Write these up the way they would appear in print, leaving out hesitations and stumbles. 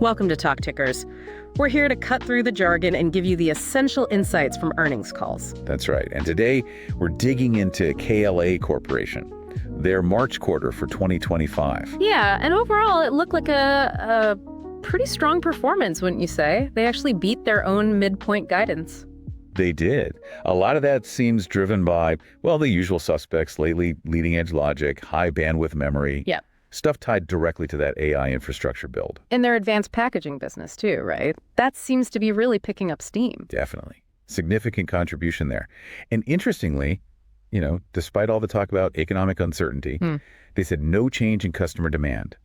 Welcome to TalkTickers. We're here to cut through the jargon and give you the essential insights from earnings calls. That's right. And today, we're digging into KLA Corporation, their March quarter for 2025. Yeah, and overall, it looked like a pretty strong performance, wouldn't you say? They actually beat their own midpoint guidance. They did. A lot of that seems driven by, well, the usual suspects lately: leading-edge logic, high bandwidth memory. Yeah. Stuff tied directly to that AI infrastructure build. In their advanced packaging business, too, right? That seems to be really picking up steam. Definitely. Significant contribution there. And interestingly, despite all the talk about economic uncertainty, they said no change in customer demand,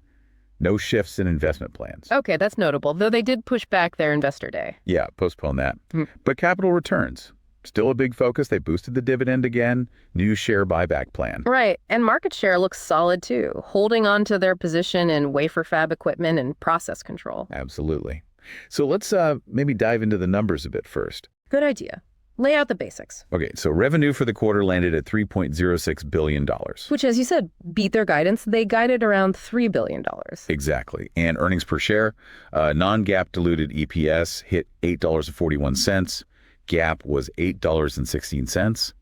no shifts in investment plans. Okay, that's notable, though they did push back their investor day. Yeah, postpone that. But capital returns, still a big focus. They boosted the dividend again, new share buyback plan. Right, and market share looks solid too, holding on to their position in wafer fab equipment and process control. Absolutely. So let's maybe dive into the numbers a bit first. Good idea. Lay out the basics. Okay, so revenue for the quarter landed at $3.06 billion. Which, as you said, beat their guidance. They guided around $3 billion. Exactly. And earnings per share, non-GAAP diluted EPS hit $8.41. GAAP was $8.16,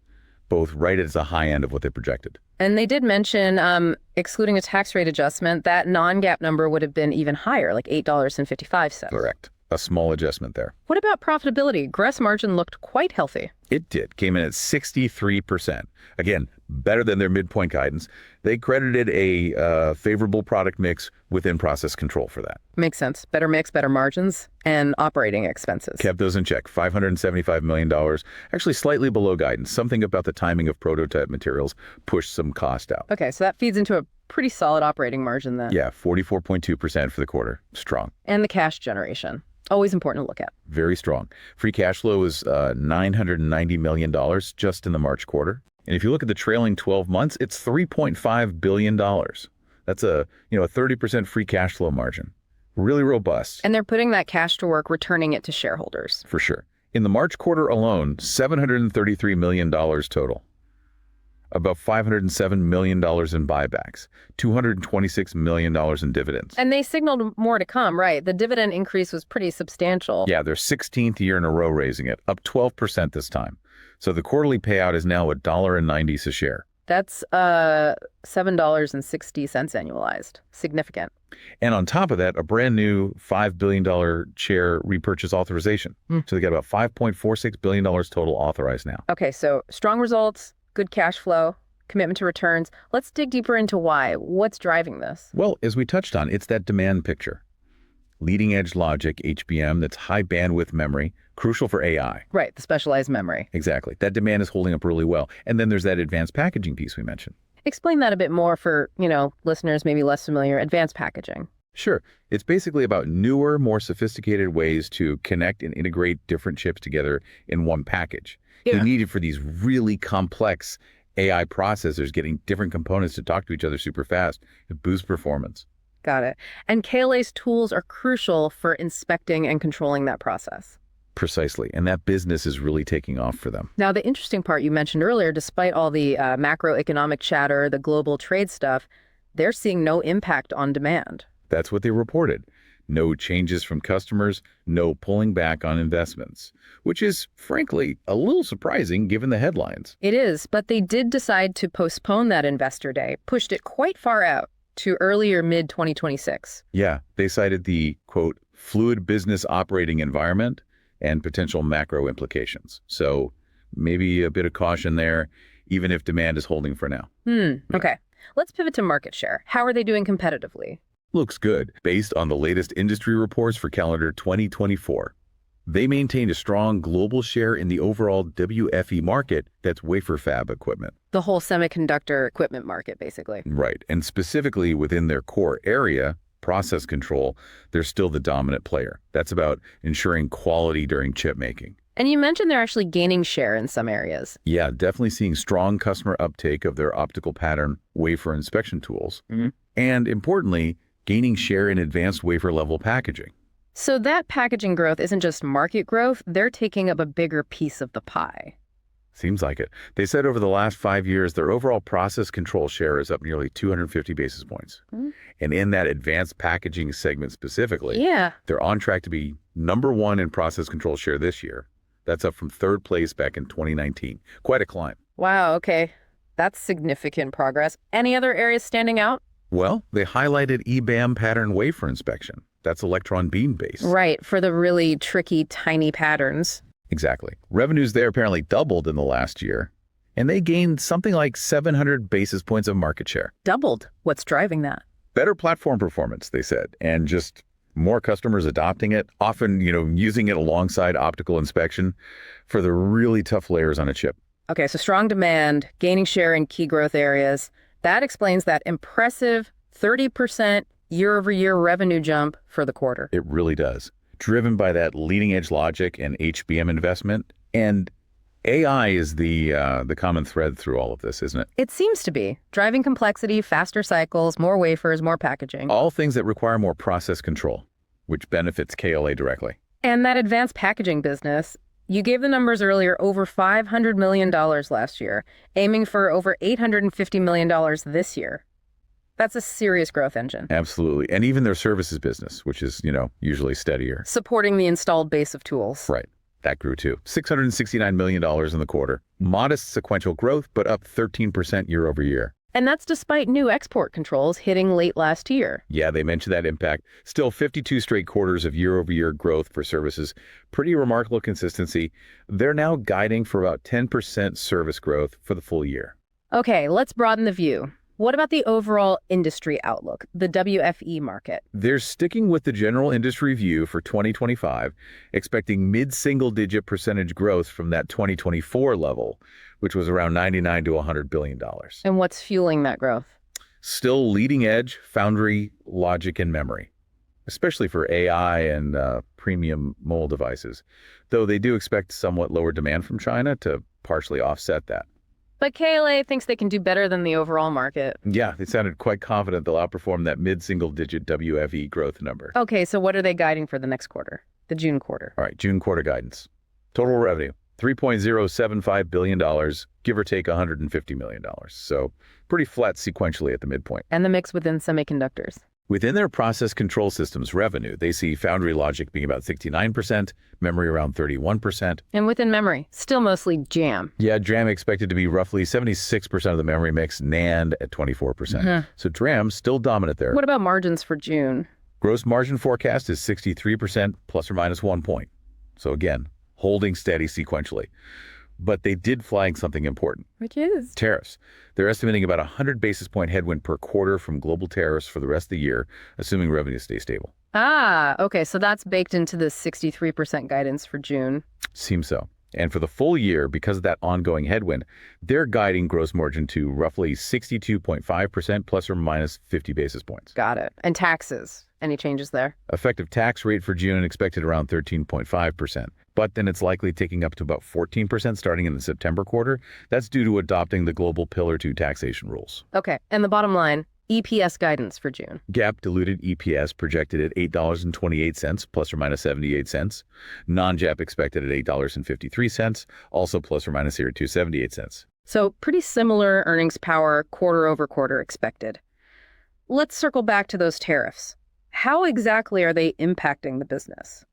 both right at the high end of what they projected. And they did mention, excluding a tax rate adjustment, that non-GAAP number would have been even higher, like $8.55. Correct. A small adjustment there. What about profitability? Gross margin looked quite healthy. It did. Came in at 63%. Again, better than their midpoint guidance. They credited a favorable product mix within process control for that. Makes sense. Better mix, better margins, and operating expenses. Kept those in check. $575 million, actually slightly below guidance. Something about the timing of prototype materials pushed some cost out. Okay, so that feeds into a pretty solid operating margin then. Yeah, 44.2% for the quarter. Strong. And the cash generation. Always important to look at. Very strong. Free cash flow was $990 million just in the March quarter. And if you look at the trailing 12 months, it's $3.5 billion. That's a 30% free cash flow margin. Really robust. And they're putting that cash to work, returning it to shareholders. For sure. In the March quarter alone, $733 million total. About $507 million in buybacks, $226 million in dividends. And they signaled more to come, right? The dividend increase was pretty substantial. Yeah, their 16th year in a row raising it, up 12% this time. So the quarterly payout is now $1.90 a share. That's $7.60 annualized. Significant. And on top of that, a brand new $5 billion share repurchase authorization. So they got about $5.46 billion total authorized now. Okay, so strong results, good cash flow, commitment to returns. Let's dig deeper into why. What's driving this? Well, as we touched on, it's that demand picture. Leading edge logic, HBM, that's high bandwidth memory, crucial for AI. Right, the specialized memory. Exactly. That demand is holding up really well. And then there's that advanced packaging piece we mentioned. Explain that a bit more for, listeners maybe less familiar. Advanced packaging. Sure. It's basically about newer, more sophisticated ways to connect and integrate different chips together in one package. Yeah. They need it for these really complex AI processors, getting different components to talk to each other super fast. It boosts performance. Got it. And KLA's tools are crucial for inspecting and controlling that process. Precisely. And that business is really taking off for them. Now, the interesting part you mentioned earlier, despite all the macroeconomic chatter, the global trade stuff, they're seeing no impact on demand. That's what they reported. No changes from customers, no pulling back on investments, which is, frankly, a little surprising given the headlines. It is, but they did decide to postpone that investor day, pushed it quite far out to earlier mid-2026. Yeah, they cited the, quote, fluid business operating environment and potential macro implications. So maybe a bit of caution there, even if demand is holding for now. Okay. Let's pivot to market share. How are they doing competitively? Looks good. Based on the latest industry reports for calendar 2024, they maintained a strong global share in the overall WFE market, that's wafer fab equipment. The whole semiconductor equipment market, basically. Right. And specifically within their core area, process control, they're still the dominant player. That's about ensuring quality during chip making. And you mentioned they're actually gaining share in some areas. Yeah, definitely seeing strong customer uptake of their optical pattern wafer inspection tools. And importantly, gaining share in advanced wafer level packaging. So that packaging growth isn't just market growth, they're taking up a bigger piece of the pie. Seems like it. They said over the last 5 years, their overall process control share is up nearly 250 basis points. Mm. And in that advanced packaging segment specifically, Yeah. they're on track to be #1 in process control share this year. That's up from third place back in 2019. Quite a climb. Wow, okay. That's significant progress. Any other areas standing out? Well, they highlighted EBAM pattern wafer inspection. That's electron beam based. Right, for the really tricky, tiny patterns. Exactly. Revenues there apparently doubled in the last year, and they gained something like 700 basis points of market share. Doubled. What's driving that? Better platform performance, they said, and just more customers adopting it, often, using it alongside optical inspection for the really tough layers on a chip. Okay, so strong demand, gaining share in key growth areas. That explains that impressive 30% year-over-year revenue jump for the quarter. It really does. Driven by that leading-edge logic and HBM investment. And AI is the common thread through all of this, isn't it? It seems to be. Driving complexity, faster cycles, more wafers, more packaging. All things that require more process control, which benefits KLA directly. And that advanced packaging business, you gave the numbers earlier, over $500 million last year, aiming for over $850 million this year. That's a serious growth engine. Absolutely. And even their services business, which is, usually steadier. Supporting the installed base of tools. Right. That grew too. $669 million in the quarter. Modest sequential growth, but up 13% year over year. And that's despite new export controls hitting late last year. Yeah, they mentioned that impact. Still 52 straight quarters of year-over-year growth for services. Pretty remarkable consistency. They're now guiding for about 10% service growth for the full year. Okay, let's broaden the view. What about the overall industry outlook, the WFE market? They're sticking with the general industry view for 2025, expecting mid-single-digit percentage growth from that 2024 level, which was around $99 to $100 billion. And what's fueling that growth? Still leading edge, foundry, logic, and memory, especially for AI and premium mobile devices, though they do expect somewhat lower demand from China to partially offset that. But KLA thinks they can do better than the overall market. Yeah, they sounded quite confident they'll outperform that mid-single-digit WFE growth number. Okay, so what are they guiding for the next quarter, the June quarter? All right, June quarter guidance. Total revenue, $3.075 billion, give or take $150 million. So pretty flat sequentially at the midpoint. And the mix within semiconductors. Within their process control systems revenue, they see foundry logic being about 69%, memory around 31%. And within memory, still mostly DRAM. Yeah, DRAM expected to be roughly 76% of the memory mix, NAND at 24%. So DRAM still dominant there. What about margins for June? Gross margin forecast is 63% plus or minus 1 point. So again, holding steady sequentially. But they did flag something important. Which is? Tariffs. They're estimating about 100 basis point headwind per quarter from global tariffs for the rest of the year, assuming revenue stays stable. Ah, okay, so that's baked into the 63% guidance for June. Seems so. And for the full year, because of that ongoing headwind, they're guiding gross margin to roughly 62.5% plus or minus 50 basis points. Got it. And taxes, any changes there? Effective tax rate for June expected around 13.5%. But then it's likely ticking up to about 14% starting in the September quarter. That's due to adopting the global Pillar 2 taxation rules. Okay, and the bottom line, EPS guidance for June. GAAP diluted EPS projected at $8.28 plus or minus 78 cents. Non-GAAP expected at $8.53, also plus or minus here 278 cents. So pretty similar earnings power quarter over quarter expected. Let's circle back to those tariffs. How exactly are they impacting the business?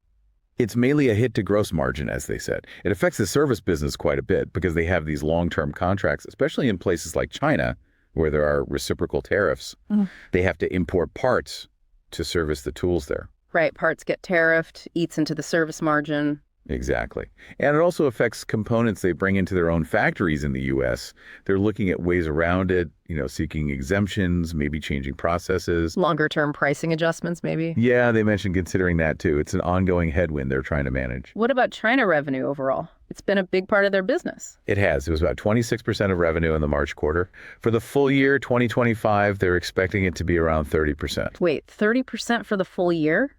It's mainly a hit to gross margin, as they said. It affects the service business quite a bit because they have these long-term contracts, especially in places like China, where there are reciprocal tariffs. They have to import parts to service the tools there. Right, parts get tariffed, eats into the service margin. Exactly. And it also affects components they bring into their own factories in the U.S. They're looking at ways around it, seeking exemptions, maybe changing processes. Longer-term pricing adjustments, maybe? Yeah, they mentioned considering that, too. It's an ongoing headwind they're trying to manage. What about China revenue overall? It's been a big part of their business. It has. It was about 26% of revenue in the March quarter. For the full year, 2025, they're expecting it to be around 30%. Wait, 30% for the full year?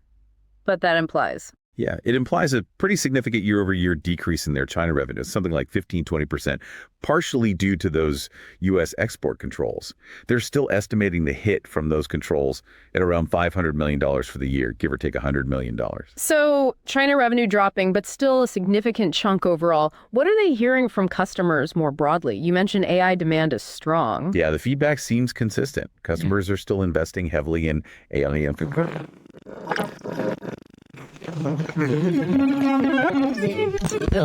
But that implies Yeah, it implies a pretty significant year-over-year decrease in their China revenue, something like 15-20%, partially due to those U.S. export controls. They're still estimating the hit from those controls at around $500 million for the year, give or take $100 million. So China revenue dropping, but still a significant chunk overall. What are they hearing from customers more broadly? You mentioned AI demand is strong. Yeah, the feedback seems consistent. Customers are still investing heavily in AI infrastructure.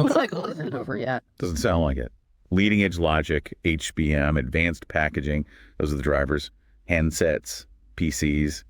Cycle isn't over yet. Doesn't sound like it. Leading edge logic, HBM, advanced packaging, those are the drivers. Handsets, PCs,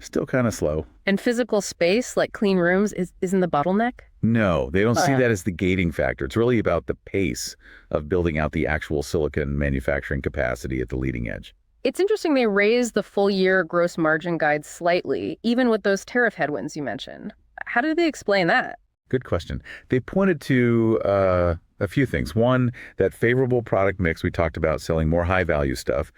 still kind of slow. And physical space, like clean rooms, isn't the bottleneck? No, they don't see that as the gating factor. It's really about the pace of building out the actual silicon manufacturing capacity at the leading edge. It's interesting they raised the full year gross margin guide slightly, even with those tariff headwinds you mentioned. How do they explain that? Good question. They pointed to a few things. One, that favorable product mix we talked about, selling more high-value stuff.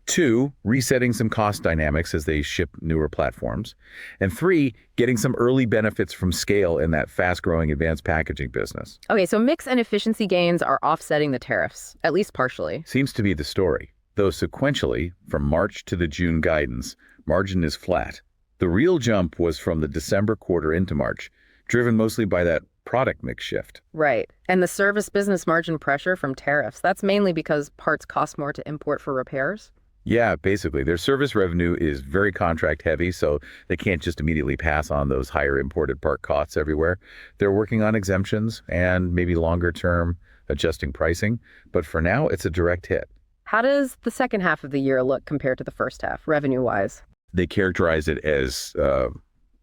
Two, resetting some cost dynamics as they ship newer platforms. And three, getting some early benefits from scale in that fast-growing advanced packaging business. Okay, so mix and efficiency gains are offsetting the tariffs, at least partially. Seems to be the story. Though sequentially, from March to the June guidance, margin is flat. The real jump was from the December quarter into March, driven mostly by that product mix shift. Right. And the service business margin pressure from tariffs, that's mainly because parts cost more to import for repairs? Yeah, basically. Their service revenue is very contract heavy, so they can't just immediately pass on those higher imported part costs everywhere. They're working on exemptions and maybe longer term adjusting pricing, but for now, it's a direct hit. How does the second half of the year look compared to the first half, revenue-wise? They characterize it as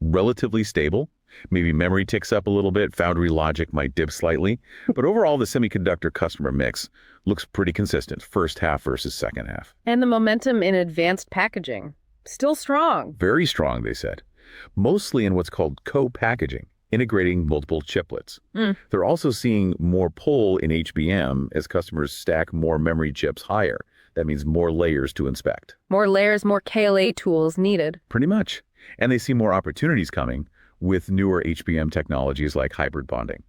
relatively stable. Maybe memory ticks up a little bit, foundry logic might dip slightly, but overall the semiconductor customer mix looks pretty consistent, first half versus second half. And the momentum in advanced packaging, still strong. Very strong, they said, mostly in what's called co-packaging, integrating multiple chiplets. They're also seeing more pull in HBM as customers stack more memory chips higher. That means more layers to inspect. More layers, more KLA tools needed. Pretty much. And they see more opportunities coming with newer HBM technologies like hybrid bonding.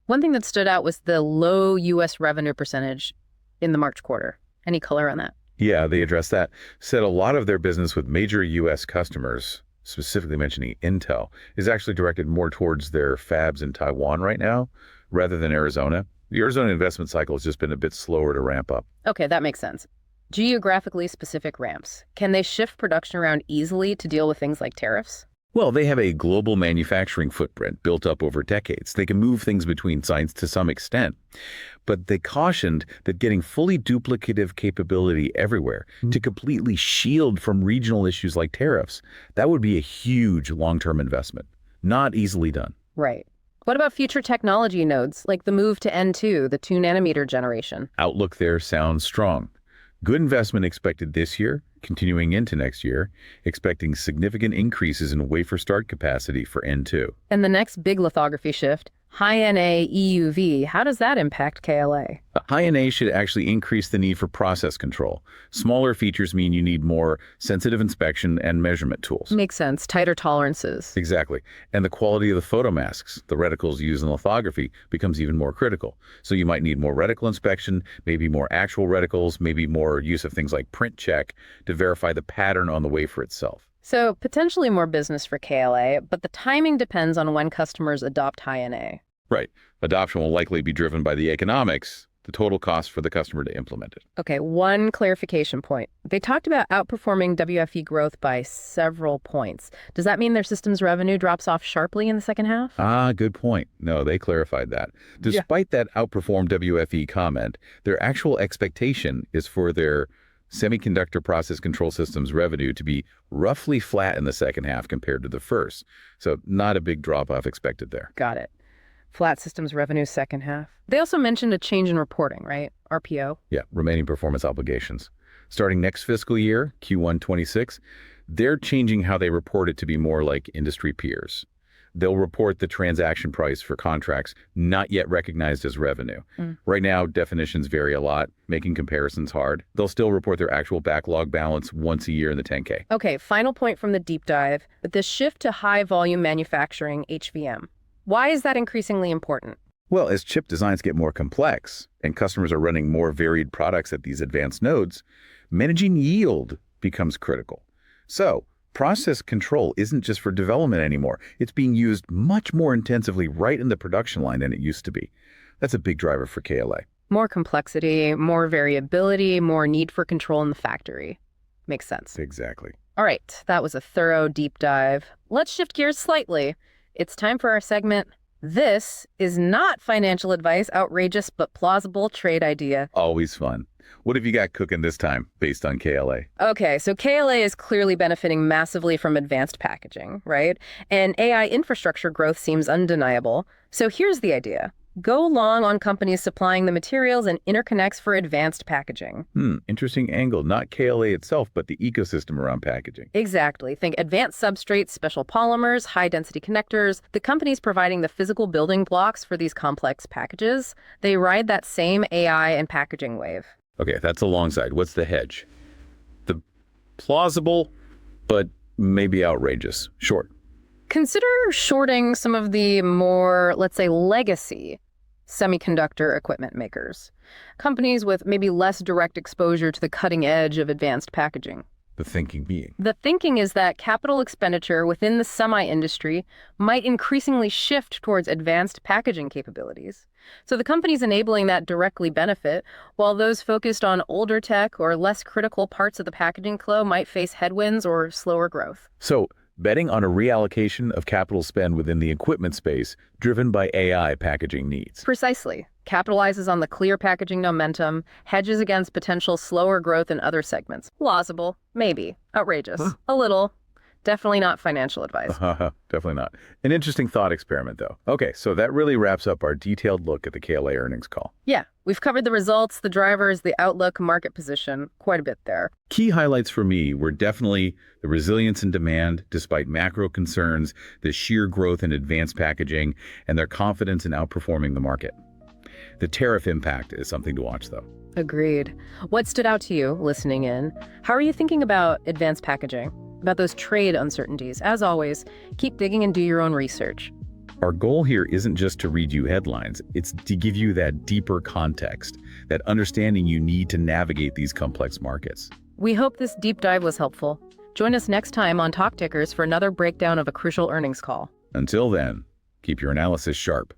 One thing that stood out was the low U.S. revenue percentage in the March quarter. Any color on that? Yeah, they addressed that. Said a lot of their business with major U.S. customers, specifically mentioning Intel, is actually directed more towards their fabs in Taiwan right now, rather than Arizona. The Arizona investment cycle has just been a bit slower to ramp up. Okay, that makes sense. Geographically specific ramps. Can they shift production around easily to deal with things like tariffs? Well, they have a global manufacturing footprint built up over decades. They can move things between sites to some extent. But they cautioned that getting fully duplicative capability everywhere to completely shield from regional issues like tariffs, that would be a huge long-term investment. Not easily done. Right. What about future technology nodes, like the move to N2, the 2-nanometer generation? Outlook there sounds strong. Good investment expected this year, continuing into next year, expecting significant increases in wafer start capacity for N2. And the next big lithography shift, high-NA EUV, how does that impact KLA? High-NA should actually increase the need for process control. Smaller features mean you need more sensitive inspection and measurement tools. Makes sense. Tighter tolerances. Exactly. And the quality of the photomasks, the reticles used in lithography, becomes even more critical. So you might need more reticle inspection, maybe more actual reticles, maybe more use of things like print check to verify the pattern on the wafer itself. So potentially more business for KLA, but the timing depends on when customers adopt high-NA. Right. Adoption will likely be driven by the economics, the total cost for the customer to implement it. Okay, one clarification point. They talked about outperforming WFE growth by several points. Does that mean their systems revenue drops off sharply in the second half? Good point. No, they clarified that. Despite that outperformed WFE comment, their actual expectation is for their semiconductor process control systems revenue to be roughly flat in the second half compared to the first. So not a big drop-off expected there. Got it. Flat systems revenue second half. They also mentioned a change in reporting, right? RPO? Yeah, remaining performance obligations. Starting next fiscal year, Q1 26, they're changing how they report it to be more like industry peers. They'll report the transaction price for contracts not yet recognized as revenue. Right now, definitions vary a lot, making comparisons hard. They'll still report their actual backlog balance once a year in the 10K. Okay, final point from the deep dive, but this shift to high volume manufacturing, HVM, Why is that increasingly important? Well, as chip designs get more complex and customers are running more varied products at these advanced nodes, managing yield becomes critical. So, process control isn't just for development anymore. It's being used much more intensively right in the production line than it used to be. That's a big driver for KLA. More complexity, more variability, more need for control in the factory. Makes sense. Exactly. All right, that was a thorough deep dive. Let's shift gears slightly. It's time for our segment, This is Not Financial Advice, Outrageous but Plausible Trade Idea. Always fun. What have you got cooking this time based on KLA? Okay, so KLA is clearly benefiting massively from advanced packaging, right? And AI infrastructure growth seems undeniable. So here's the idea. Go long on companies supplying the materials and interconnects for advanced packaging. Interesting angle. Not KLA itself, but the ecosystem around packaging. Exactly. Think advanced substrates, special polymers, high-density connectors. The companies providing the physical building blocks for these complex packages, they ride that same AI and packaging wave. Okay, that's alongside. What's the hedge? The plausible, but maybe outrageous. Short. Consider shorting some of the more, let's say, legacy semiconductor equipment makers. Companies with maybe less direct exposure to the cutting edge of advanced packaging. The thinking being. The thinking is that capital expenditure within the semi-industry might increasingly shift towards advanced packaging capabilities. So the companies enabling that directly benefit, while those focused on older tech or less critical parts of the packaging flow might face headwinds or slower growth. So, betting on a reallocation of capital spend within the equipment space driven by AI packaging needs. Precisely. Capitalizes on the clear packaging momentum, hedges against potential slower growth in other segments. Plausible, maybe. Outrageous. A little. Definitely not financial advice. Definitely not. An interesting thought experiment, though. Okay, so that really wraps up our detailed look at the KLA earnings call. Yeah, we've covered the results, the drivers, the outlook, market position, quite a bit there. Key highlights for me were definitely the resilience in demand despite macro concerns, the sheer growth in advanced packaging, and their confidence in outperforming the market. The tariff impact is something to watch, though. Agreed. What stood out to you listening in? How are you thinking about advanced packaging? About those trade uncertainties? As always, keep digging and do your own research. Our goal here isn't just to read you headlines, it's to give you that deeper context, that understanding you need to navigate these complex markets. We hope this deep dive was helpful. Join us next time on TalkTickers for another breakdown of a crucial earnings call. Until then, keep your analysis sharp.